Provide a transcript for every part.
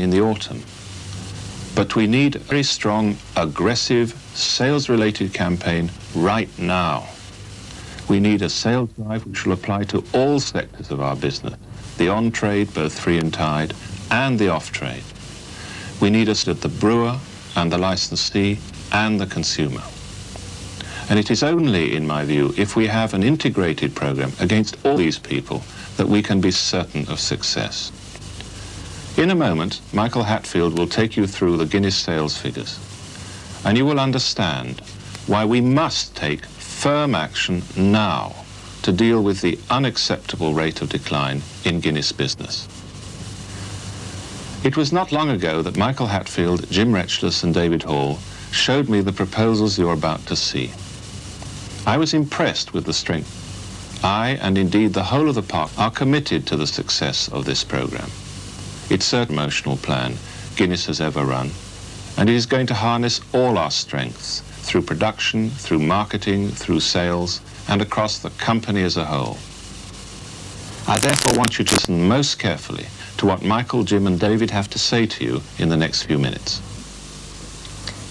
in the autumn. But we need a very strong, aggressive, sales-related campaign right now. We need a sales drive which will apply to all sectors of our business, the on-trade, both free and tied, and the off-trade. We need us at the brewer and the licensee and the consumer. And it is only, in my view, if we have an integrated program against all these people that we can be certain of success. In a moment, Michael Hatfield will take you through the Guinness sales figures, and you will understand why we must take firm action now to deal with the unacceptable rate of decline in Guinness business. It was not long ago that Michael Hatfield, Jim Reatchlous and David Hall showed me the proposals you're about to see. I was impressed with the strength. I, and indeed the whole of the park, are committed to the success of this program. It's a promotional plan Guinness has ever run, and it is going to harness all our strengths through production, through marketing, through sales, and across the company as a whole. I therefore want you to listen most carefully to what Michael, Jim and David have to say to you in the next few minutes.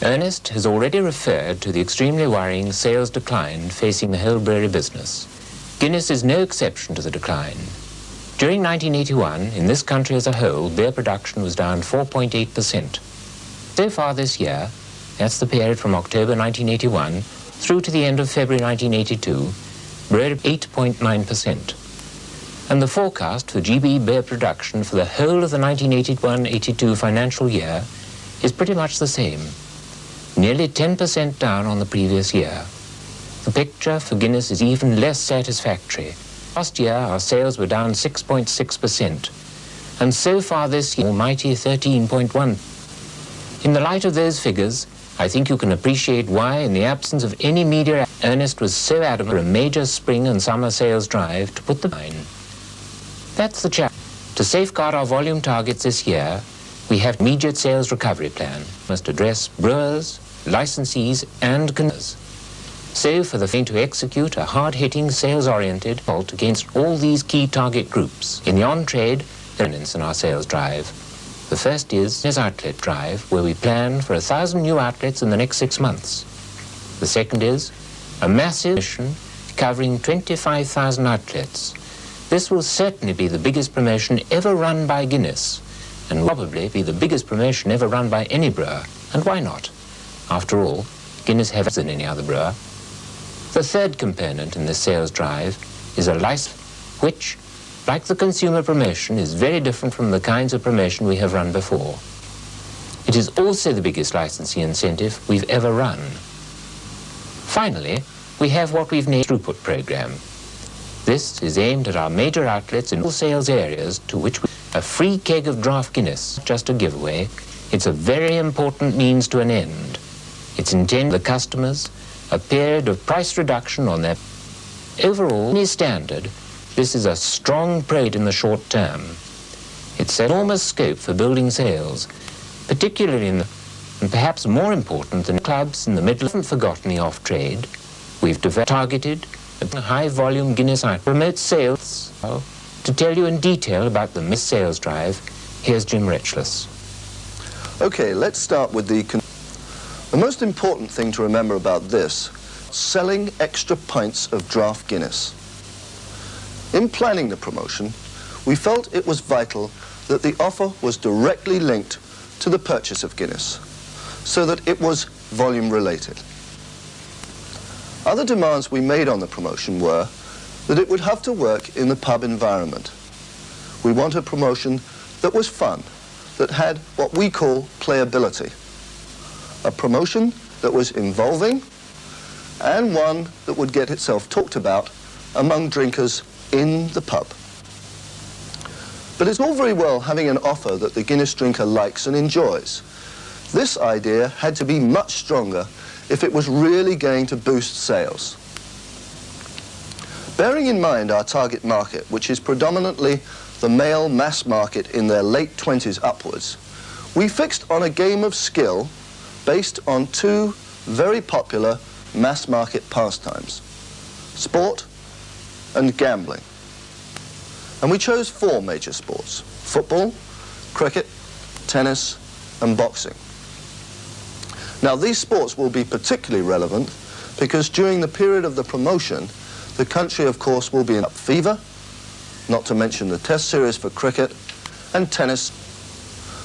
Ernest has already referred to the extremely worrying sales decline facing the whole brewery business. Guinness is no exception to the decline. During 1981, in this country as a whole, beer production was down 4.8%. So far this year, that's the period from October 1981 through to the end of February 1982, we're at 8.9%. And the forecast for GB beer production for the whole of the 1981-82 financial year is pretty much the same, nearly 10% down on the previous year. The picture for Guinness is even less satisfactory. Last year, our sales were down 6.6%, and so far this year, almighty 13.1%. In the light of those figures, I think you can appreciate why, in the absence of any media, Ernest was so adamant for a major spring and summer sales drive to put the line. That's the challenge. To safeguard our volume targets this year, we have an immediate sales recovery plan. We must address brewers, licensees, and consumers. So, for the to execute a hard-hitting, sales-oriented halt against all these key target groups. In the on-trade, there is in our sales drive. The first is his outlet drive, where we plan for 1,000 new outlets in the next 6 months. The second is a massive mission covering 25,000 outlets. This will certainly be the biggest promotion ever run by Guinness, and probably be the biggest promotion ever run by any brewer. And why not? After all, Guinness has than any other brewer. The third component in this sales drive is a license which, like the consumer promotion, is very different from the kinds of promotion we have run before. It is also the biggest licensing incentive we've ever run. Finally, we have what we've named the throughput program. This is aimed at our major outlets in all sales areas to which a free keg of draught Guinness, just a giveaway. It's a very important means to an end. It's intended for the customers a period of price reduction on their overall any standard. This is a strong trade in the short term. It's enormous scope for building sales, particularly in the, and perhaps more important than clubs in the middle. Haven't forgotten the off-trade. We've targeted a high-volume Guinness item promote sales. To tell you in detail about the sales drive, here's Jim Reatchlous. Okay, let's start with the most important thing to remember about this, selling extra pints of draught Guinness. In planning the promotion, we felt it was vital that the offer was directly linked to the purchase of Guinness, so that it was volume related. Other demands we made on the promotion were that it would have to work in the pub environment. We want a promotion that was fun, that had what we call playability. A promotion that was involving and one that would get itself talked about among drinkers in the pub. But it's all very well having an offer that the Guinness drinker likes and enjoys. This idea had to be much stronger if it was really going to boost sales. Bearing in mind our target market, which is predominantly the male mass market in their late 20s upwards, we fixed on a game of skill based on two very popular mass market pastimes, sport and gambling. And we chose 4 major sports: football, cricket, tennis, and boxing. Now, these sports will be particularly relevant because during the period of the promotion, the country, of course, will be in fever, not to mention the test series for cricket and tennis.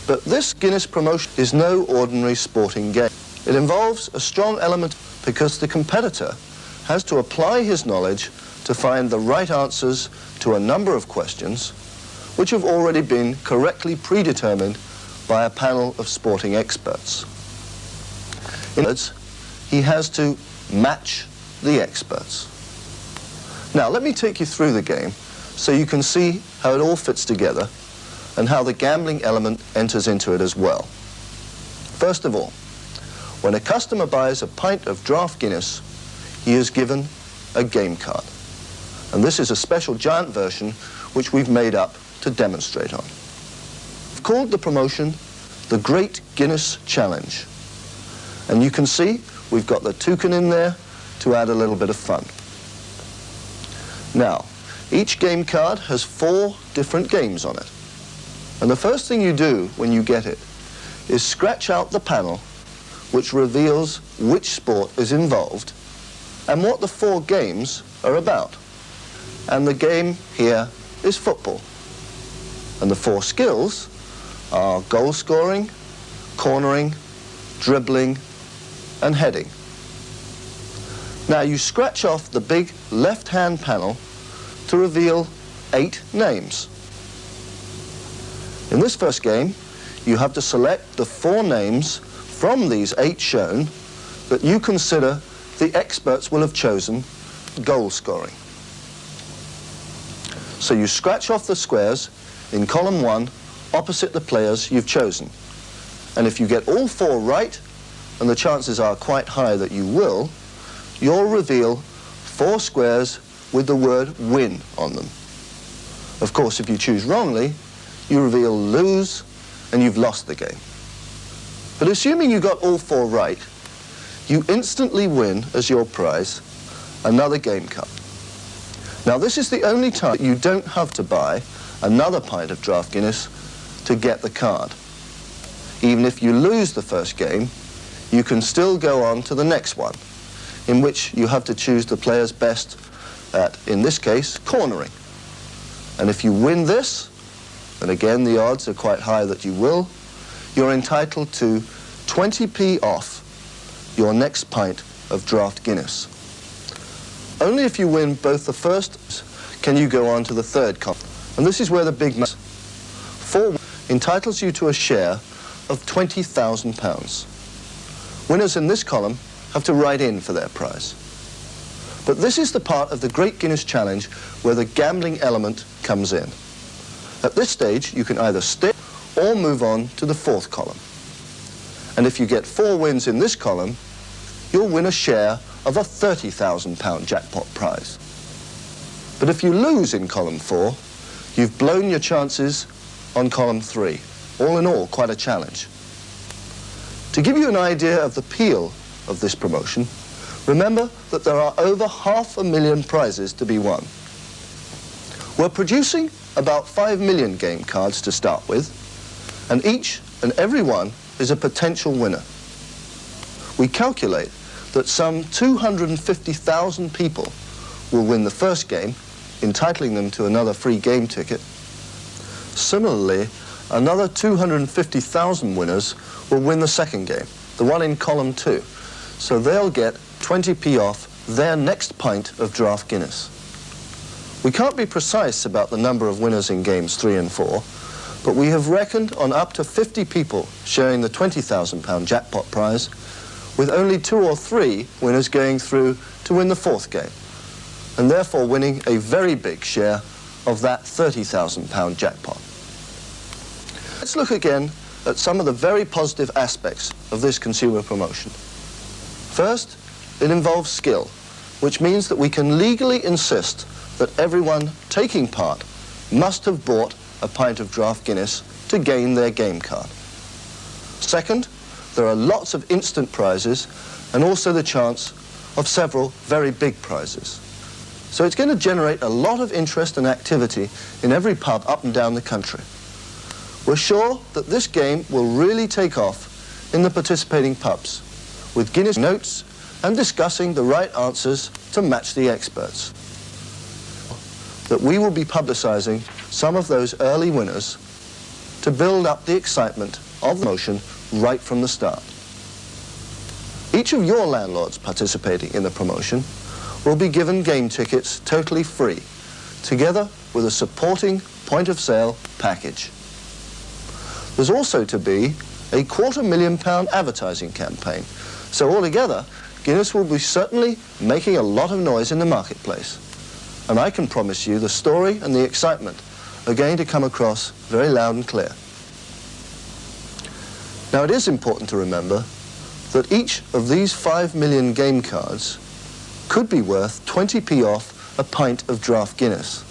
But this Guinness promotion is no ordinary sporting game. It involves a strong element because the competitor has to apply his knowledge to find the right answers to a number of questions which have already been correctly predetermined by a panel of sporting experts. In other words, he has to match the experts. Now, let me take you through the game so you can see how it all fits together and how the gambling element enters into it as well. First of all, when a customer buys a pint of draught Guinness, he is given a game card. And this is a special giant version which we've made up to demonstrate on. We've called the promotion the Great Guinness Challenge. And you can see we've got the toucan in there to add a little bit of fun. Now, each game card has 4 different games on it. And the first thing you do when you get it is scratch out the panel which reveals which sport is involved and what the 4 games are about. And the game here is football. And the 4 skills are goal scoring, cornering, dribbling, and heading. Now you scratch off the big left-hand panel to reveal 8 names. In this first game, you have to select the 4 names from these 8 shown that you consider the experts will have chosen goal scoring. So you scratch off the squares in column 1 opposite the players you've chosen. And if you get all 4 right, and the chances are quite high that you will, you'll reveal 4 squares with the word win on them. Of course, if you choose wrongly, you reveal lose and you've lost the game. But assuming you got all 4 right, you instantly win as your prize another game card. Now, this is the only time you don't have to buy another pint of draught Guinness to get the card. Even if you lose the first game, you can still go on to the next one, in which you have to choose the player's best at, in this case, cornering. And if you win this, and again the odds are quite high that you will, you're entitled to 20p off your next pint of draught Guinness. Only if you win both the first can you go on to the third column. And this is where the big 4 entitles you to a share of £20,000. Winners in this column have to write in for their prize. But this is the part of the Great Guinness Challenge where the gambling element comes in. At this stage, you can either stick or move on to the 4th column. And if you get 4 wins in this column, you'll win a share of a £30,000 jackpot prize. But if you lose in column 4, you've blown your chances on column 3. All in all, quite a challenge. To give you an idea of the appeal of this promotion, remember that there are over 500,000 prizes to be won. We're producing about 5 million game cards to start with, and each and every one is a potential winner. We calculate that some 250,000 people will win the first game, entitling them to another free game ticket. Similarly, another 250,000 winners will win the second game, the one in column 2. So they'll get 20p off their next pint of draught Guinness. We can't be precise about the number of winners in games 3 and 4, but we have reckoned on up to 50 people sharing the £20,000 jackpot prize, with only 2 or 3 winners going through to win the 4th game, and therefore winning a very big share of that £30,000 jackpot. Let's look again at some of the very positive aspects of this consumer promotion. First, it involves skill, which means that we can legally insist that everyone taking part must have bought a pint of draught Guinness to gain their game card. Second, there are lots of instant prizes and also the chance of several very big prizes. So it's going to generate a lot of interest and activity in every pub up and down the country. We're sure that this game will really take off in the participating pubs, with Guinness notes and discussing the right answers to match the experts. That we will be publicising some of those early winners to build up the excitement of the promotion right from the start. Each of your landlords participating in the promotion will be given game tickets totally free, together with a supporting point-of-sale package. There's also to be a £250,000 advertising campaign, so altogether, Guinness will be certainly making a lot of noise in the marketplace. And I can promise you the story and the excitement are going to come across very loud and clear. Now, it is important to remember that each of these 5 million game cards could be worth 20p off a pint of draught Guinness.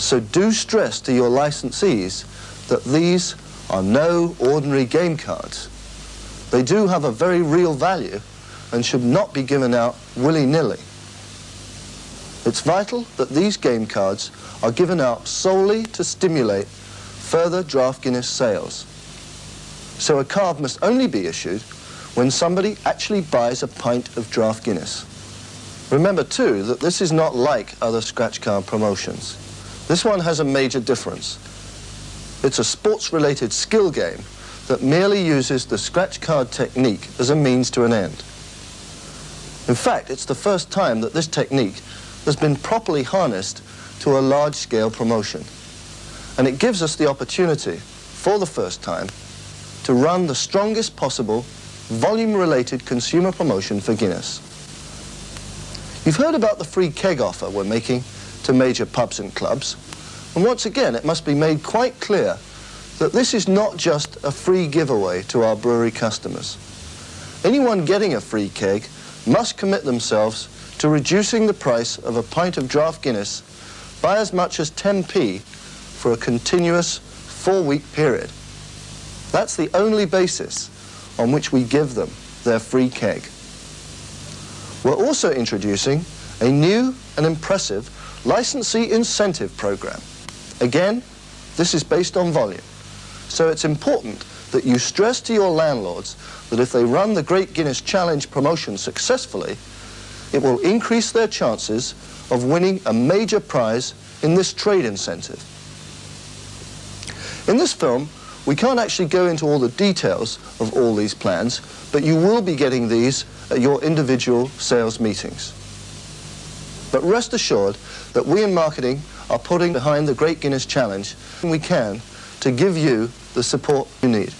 So do stress to your licensees that these are no ordinary game cards. They do have a very real value and should not be given out willy-nilly. It's vital that these game cards are given out solely to stimulate further draught Guinness sales. So a card must only be issued when somebody actually buys a pint of draught Guinness. Remember too that this is not like other scratch card promotions. This one has a major difference. It's a sports-related skill game that merely uses the scratch card technique as a means to an end. In fact, it's the first time that this technique has been properly harnessed to a large-scale promotion. And it gives us the opportunity, for the first time, to run the strongest possible volume-related consumer promotion for Guinness. You've heard about the free keg offer we're making to major pubs and clubs, and once again it must be made quite clear that this is not just a free giveaway to our brewery customers. Anyone getting a free keg must commit themselves to reducing the price of a pint of draught Guinness by as much as 10p for a continuous 4-week period. That's the only basis on which we give them their free keg. We're also introducing a new and impressive licensee incentive program. Again, this is based on volume. So it's important that you stress to your landlords that if they run the Great Guinness Challenge promotion successfully, it will increase their chances of winning a major prize in this trade incentive. In this film, we can't actually go into all the details of all these plans, but you will be getting these at your individual sales meetings. But rest assured that we in marketing are putting behind the Great Guinness Challenge we can to give you the support you need.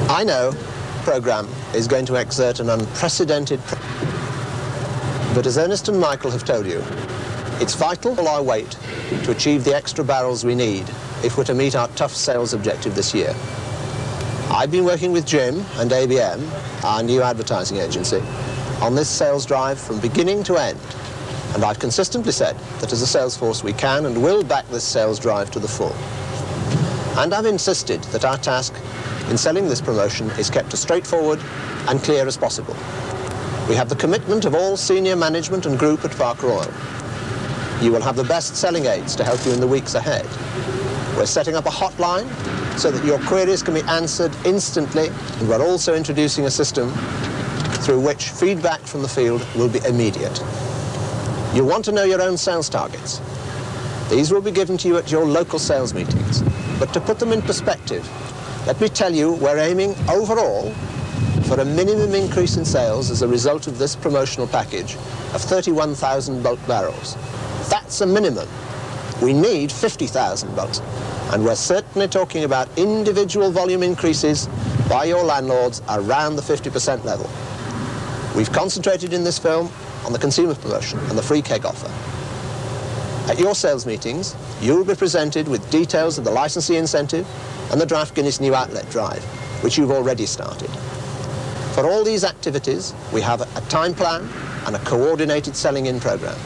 I know the programme is going to exert an unprecedented but as Ernest and Michael have told you, it's vital all our weight to achieve the extra barrels we need if we're to meet our tough sales objective this year. I've been working with Jim and ABM, our new advertising agency, on this sales drive from beginning to end, and I've consistently said that as a sales force we can and will back this sales drive to the full. And I've insisted that our task in selling this promotion is kept as straightforward and clear as possible. We have the commitment of all senior management and group at Park Royal. You will have the best selling aids to help you in the weeks ahead. We're setting up a hotline so that your queries can be answered instantly, and we're also introducing a system through which feedback from the field will be immediate. You'll want to know your own sales targets. These will be given to you at your local sales meetings. But to put them in perspective, let me tell you we're aiming overall for a minimum increase in sales as a result of this promotional package of 31,000 bulk barrels. That's a minimum. We need 50,000 bulks, and we're certainly talking about individual volume increases by your landlords around the 50% level. We've concentrated in this film on the consumer promotion and the free keg offer. At your sales meetings, you will be presented with details of the licensee incentive and the Draught Guinness new outlet drive, which you've already started. For all these activities, we have a time plan and a coordinated selling-in program.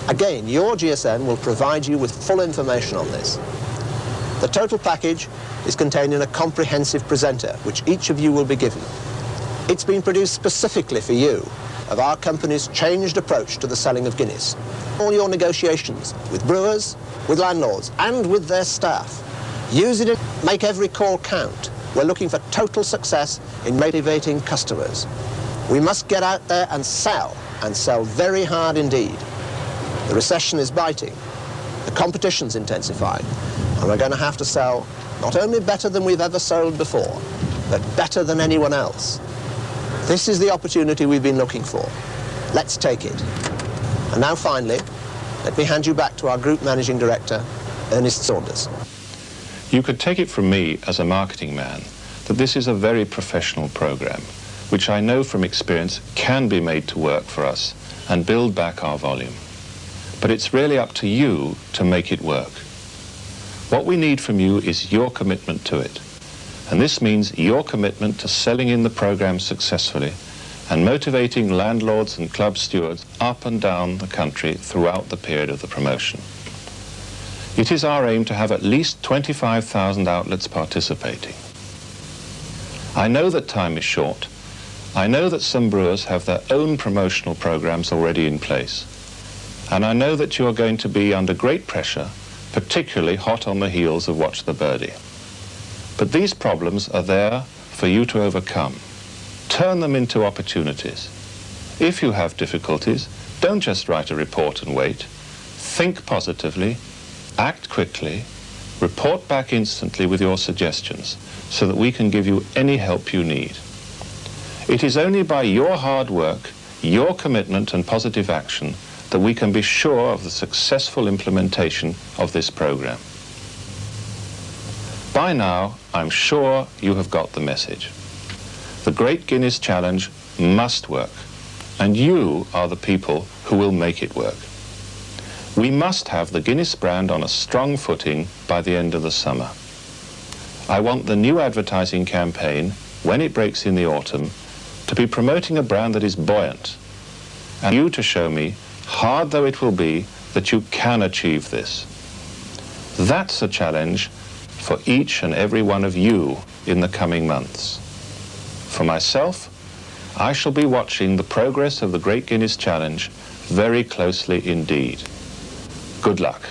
Again, your GSM will provide you with full information on this. The total package is contained in a comprehensive presenter, which each of you will be given. It's been produced specifically for you of our company's changed approach to the selling of Guinness. All your negotiations with brewers, with landlords, and with their staff Use it, make every call count. We're looking for total success in motivating customers. We must get out there and sell very hard indeed. The recession is biting, the competition's intensifying, and we're going to have to sell not only better than we've ever sold before, but better than anyone else. This is the opportunity we've been looking for. Let's take it. And now finally, let me hand you back to our Group Managing Director, ERNEST Saunders. You could take it from me as a marketing man that this is a very professional program, which I know from experience can be made to work for us and build back our volume. But it's really up to you to make it work. What we need from you is your commitment to it. And this means your commitment to selling in the program successfully and motivating landlords and club stewards up and down the country throughout the period of the promotion. It is our aim to have at least 25,000 outlets participating. I know that time is short. I know that some brewers have their own promotional programs already in place. And I know that you are going to be under great pressure, particularly hot on the heels of Watch the Birdie. But these problems are there for you to overcome. Turn them into opportunities. If you have difficulties, don't just write a report and wait. Think positively, act quickly, report back instantly with your suggestions so that we can give you any help you need. It is only by your hard work, your commitment and positive action that we can be sure of the successful implementation of this program. By now, I'm sure you have got the message. The Great Guinness Challenge must work, and you are the people who will make it work. We must have the Guinness brand on a strong footing by the end of the summer. I want the new advertising campaign, when it breaks in the autumn, to be promoting a brand that is buoyant, and you to show me, hard though it will be, that you can achieve this. That's a challenge for each and every one of you in the coming months. For myself, I shall be watching the progress of the Great Guinness Challenge very closely indeed. Good luck.